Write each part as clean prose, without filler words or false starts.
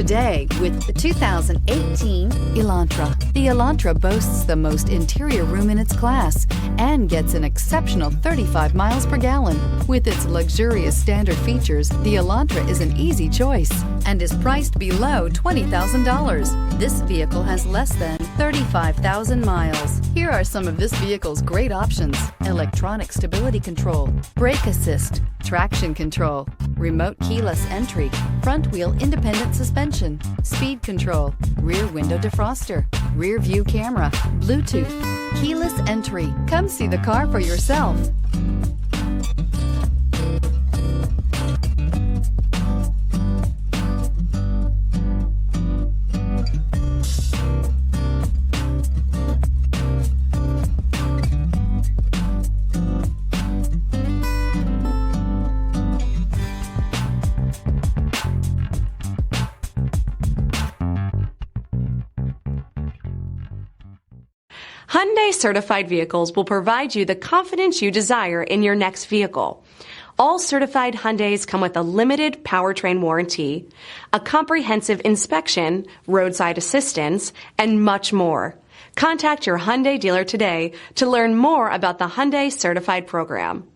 today with the 2018 Elantra. The Elantra boasts the most interior room in its class and gets an exceptional 35 miles per gallon. With its luxurious standard features, the Elantra is an easy choice and is priced below $20,000. This vehicle has less than 35,000 miles. Here are some of this vehicle's great options: electronic stability control, brake assist, traction control, remote keyless entry, front wheel independent suspension, speed control, rear window defroster, rear view camera, Bluetooth, keyless entry. Come see the car for yourself. Hyundai certified vehicles will provide you the confidence you desire in your next vehicle. All certified Hyundais come with a limited powertrain warranty, a comprehensive inspection, roadside assistance, and much more. Contact your Hyundai dealer today to learn more about the Hyundai certified program.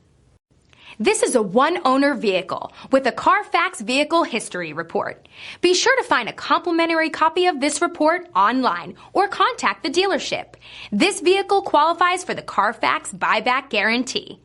This is a one-owner vehicle with a CARFAX Vehicle History Report. Be sure to find a complimentary copy of this report online or contact the dealership. This vehicle qualifies for the CARFAX Buyback Guarantee.